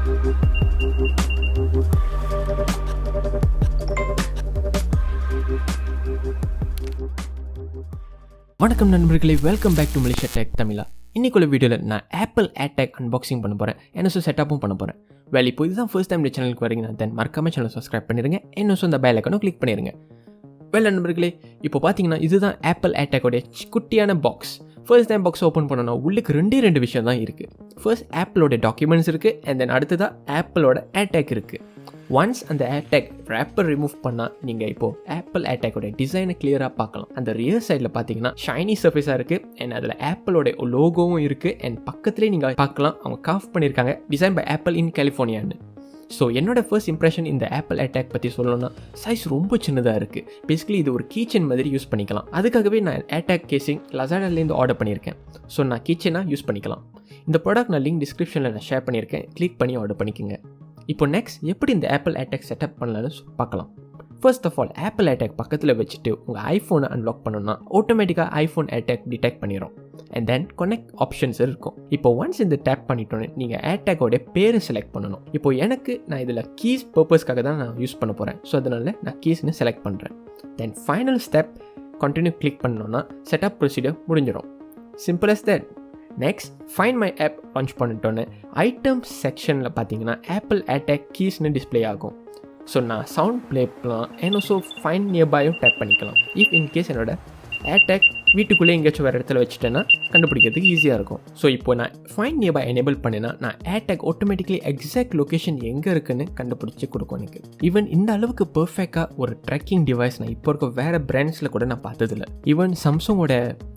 வணக்கம் நண்பர்களே, welcome back to malaysiatechtamizha. இன்னைக்குள்ள வீடியோவில் நான் ஆப்பிள் ஏர்டேக் அன்பாக்சிங் பண்ண போகிறேன், NSO செட்டப்பும் பண்ண போகிறேன். இப்போ இதுதான் ஃபர்ஸ்ட் டைம் இந்த சேனலுக்கு வரீங்கன்னா தென் மறக்காம சேனல் சப்ஸ்கிரைப் பண்ணிடுங்க, NSO இந்த பெல் ஐகானை கிளிக் பண்ணிடுங்க. நண்பர்களே, இப்போ பார்த்தீங்கன்னா இதுதான் ஆப்பிள் ஏர்டேக்கோடைய குட்டியான box. First time box open பண்ணணும், உள்ளுக்கு ரெண்டு விஷயம் தான் இருக்குது. ஃபர்ஸ்ட் ஆப்பிளோட டாக்குமெண்ட்ஸ் இருக்குது, அண்ட் தென் அடுத்ததான் ஆப்பிளோட ஏர்டேக் இருக்குது. ஒன்ஸ் அந்த ஏர்டேக் ரேப்பர் ரிமூவ் பண்ணால் நீங்கள் இப்போது ஆப்பிள் ஏர்டேக்கோட டிசைனை கிளியராக பார்க்கலாம். அந்த ரியர் சைடில் பார்த்தீங்கன்னா ஷைனி சர்ஃபேஸாக இருக்குது, அண்ட் அதில் ஆப்பிளோட லோகோவும் இருக்குது. அண்ட் பக்கத்துலேயே நீங்கள் பார்க்கலாம், அவங்க காஃப் பண்ணியிருக்காங்க டிசைன் பை ஆப்பிள் இன் கலிஃபோர்னியான்னு. ஸோ என்னோட ஃபர்ஸ்ட் இம்ப்ரெஷன் இந்த ஆப்பிள் ஏர்டேக் பற்றி சொல்லணும்னா, சைஸ் ரொம்ப சின்னதாக இருக்குது. பேசிக்கலி இது ஒரு கீச்சன் மாதிரி யூஸ் பண்ணிக்கலாம். அதுக்காகவே நான் ஏர்டேக் கேசிங் லசாடாலேருந்து ஆர்டர் பண்ணியிருக்கேன். ஸோ நான் கீச்சனாக யூஸ் பண்ணிக்கலாம். இந்த ப்ராடக்ட் நான் லிங்க் டிஸ்கிரிப்ஷனில் நான் ஷேர் பண்ணியிருக்கேன், கிளிக் பண்ணி ஆர்டர் பண்ணிக்கோங்க. இப்போ நெக்ஸ்ட் எப்படி இந்த ஆப்பிள் ஏர்டேக் செட்டப் பண்ணலான்னு பார்க்கலாம். First of all, Apple AirTag பக்கத்தில் வச்சுட்டு உங்கள் ஐஃபோனை அன்லாக் பண்ணணும்னா ஆட்டோமேட்டிக்காக ஐஃபோன் ஏர்டேக் டிடெக்ட் பண்ணிடும். அண்ட் தென் கனெக்ட் ஆப்ஷன்ஸ் இருக்கும். இப்போ ஒன்ஸ் இந்த டேப் பண்ணிட்டோன்னே நீங்கள் ஏர்டேக்கோடைய பேரை செலக்ட் பண்ணணும். இப்போ நான் இதில் கீஸ் பர்பஸ்க்காக தான் நான் யூஸ் பண்ண போகிறேன். ஸோ அதனால் நான் கீஸ்னு செலக்ட் பண்ணுறேன். Then final step continue click பண்ணோன்னா செட்டப் ப்ரொசீஜர் முடிஞ்சிடும். Simple as that. Next find my app launch பண்ணிட்டோன்னே ஐட்டம்ஸ் செக்ஷனில் பார்த்தீங்கன்னா ஆப்பிள் ஏர்டேக் கீஸ்னு டிஸ்பிளே ஆகும். ஸோ நான் சவுண்ட் ப்ளே பண்ணலாம், NSO ஃபைண்ட் நியர்பையும் டேப் பண்ணிக்கலாம். இஃப் இன்கேஸ் என்னோட ஏர்டேக் வீட்டுக்குள்ளே எங்கேயாச்சும் வேறு இடத்துல வச்சுட்டேன்னா கண்டுபிடிக்கிறதுக்கு ஈஸியாக இருக்கும். ஸோ இப்போ நான் ஃபைண்ட் நியர்பை எனேபிள் பண்ணினா நான் ஏர்டேக் ஆட்டோமேட்டிக்லி எக்ஸாக்ட் லொக்கேஷன் எங்கே இருக்குன்னு கண்டுபிடிச்சி கொடுக்கும் எனக்கு. ஈவன் இந்த அளவுக்கு பர்ஃபெக்டாக ஒரு ட்ராக்கிங் டிவைஸ் நான் இப்போ இருக்க வேறு பிராண்ட்ஸில் கூட நான் பார்த்ததில்ல. ஈவன் சாம்சங்கோட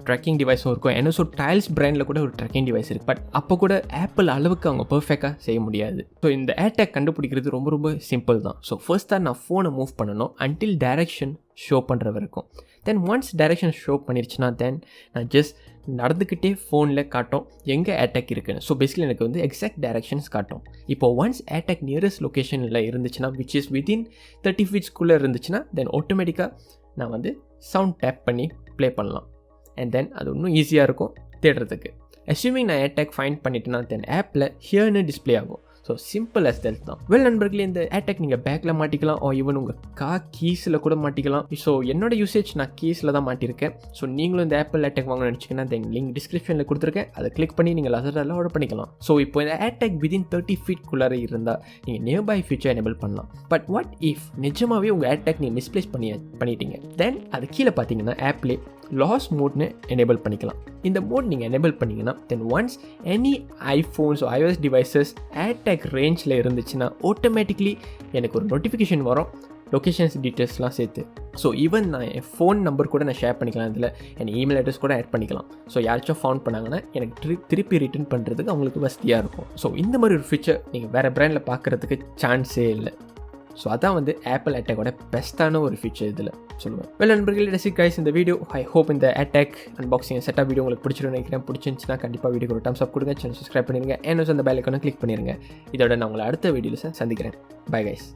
ட்ராக்கிங் டிவைஸும் இருக்கும், NSO டைல்ஸ் பிராண்டில் கூட ஒரு ட்ராக்கிங் டிவைஸ் இருக்குது. பட் அப்போ கூட ஆப்பிள் அளவுக்கு அவங்க பர்ஃபெக்டாக செய்ய முடியாது. ஸோ இந்த ஏர்டேக் கண்டுபிடிக்கிறது ரொம்ப சிம்பிள் தான். ஸோ ஃபர்ஸ்ட்டாக நான் ஃபோனை மூவ் பண்ணணும் அன்டில் டைரக்ஷன் ஷோ பண்ணுற வரைக்கும். தென் ஒன்ஸ் டைரக்ஷன் ஷோ பண்ணிருச்சுன்னா தென் நான் ஜஸ்ட் நடந்துக்கிட்டே ஃபோனில் காட்டும் எங்கே ஏர்டேக் இருக்குன்னு. ஸோ பேசிக்கலி எனக்கு வந்து எக்ஸாக்ட் டைரக்ஷன்ஸ் காட்டும். இப்போ ஒன்ஸ் ஏர்டேக் நியரஸ்ட் லொக்கேஷனில் இருந்துச்சுன்னா, விச் இஸ் வித்தின் 30 feet இருந்துச்சுன்னா தென் ஆட்டோமேட்டிக்காக நான் வந்து சவுண்ட் டேப் பண்ணி ப்ளே பண்ணலாம். அண்ட் தென் அது இன்னும் ஈஸியாக இருக்கும் தேடுறதுக்கு. அஸ்யூமிங் நான் ஏர்டேக் ஃபைண்ட் பண்ணிட்டேன்னா தென் ஆப்பில் ஹியர்னு டிஸ்பிளே ஆகும். ஸோ சிம்பிள் அஸ் தட் தான். நண்பர்களே, இந்த ஏர்டேக் நீங்கள் பேக்கில் மாட்டிக்கலாம், ஈவன் உங்கள் கீஸில் கூட மாட்டிக்கலாம். ஸோ என்னோட யூசேஜ் நான் கீஸில் தான் மாட்டியிருக்கேன். ஸோ நீங்களும் இந்த ஆப்பிள் ஏர்டேக் வாங்க நினச்சிங்கன்னா தென் லிங்க் டிஸ்கிரிப்ஷனில் கொடுத்துருக்கேன், அதை கிளிக் பண்ணி நீங்கள் லசாடாவில் ஆர்டர் பண்ணிக்கலாம். ஸோ இப்போ இந்த ஏர்டேக் விதின் 30 feet இருந்தால் நீங்கள் நியர்பை ஃபீச்சர் எனேபிள் பண்ணலாம். பட் வாட் இஃப் நிஜமாகவே உங்கள் ஏர்டேக் நீங்கள் மிஸ்பிளேஸ் பண்ணிட்டீங்க, தென் அது கீழே பார்த்தீங்கன்னா ஆப்லே லாஸ் மோட்னு எனேபிள் பண்ணிக்கலாம். இந்த மோட் நீங்கள் எனேபிள் பண்ணிங்கன்னா then once any iPhones iOS devices AirTag ரேஞ்சில் இருந்துச்சுன்னா ஆட்டோமேட்டிக்லி எனக்கு ஒரு நோட்டிஃபிகேஷன் வரும், லொக்கேஷன்ஸ் டீட்டெயில்ஸ்லாம் சேர்த்து. ஸோ ஈவன் நான் என் ஃபோன் நம்பர் கூட நான் ஷேர் பண்ணிக்கலாம், இதில் என் இமெயில் அட்ரஸ் கூட ஆட் பண்ணிக்கலாம். ஸோ யாராச்சும் ஃபவுண்ட் பண்ணாங்கன்னா எனக்கு திருப்பி ரிட்டர்ன் பண்ணுறதுக்கு அவங்களுக்கு வசதியாக இருக்கும். ஸோ இந்த மாதிரி ஒரு ஃபீச்சர் நீங்கள் வேறு பிராண்டில் பார்க்குறதுக்கு சான்ஸே இல்லை. ஸோ அதான் வந்து ஆப்பிள் ஏர்டேக்கோட பெஸ்ட்டான ஒரு ஃபீச்சர் இதில் சொல்லுவேன். நண்பர்களே, ரசிக் கைஸ் இந்த வீடியோ. ஐ ஹோப் இந்த ஏர்டேக் அன்பாக்சிங் செட்டப் வீடியோ உங்களுக்கு பிடிச்சிருன்னு பிடிச்சிருந்துச்சுன்னா கண்டிப்பாக வீடியோக்கு ஒரு தம்ஸ் அப் கொடுங்க, சேனல் சப்ஸ்கிரைப் பண்ணிடுங்க, NSO அந்த பெல் ஐகானை கிளிக் பண்ணிடுங்க. இதோட நான் உங்களை அடுத்த வீடியோவில் சந்திக்கிறேன். Bye guys.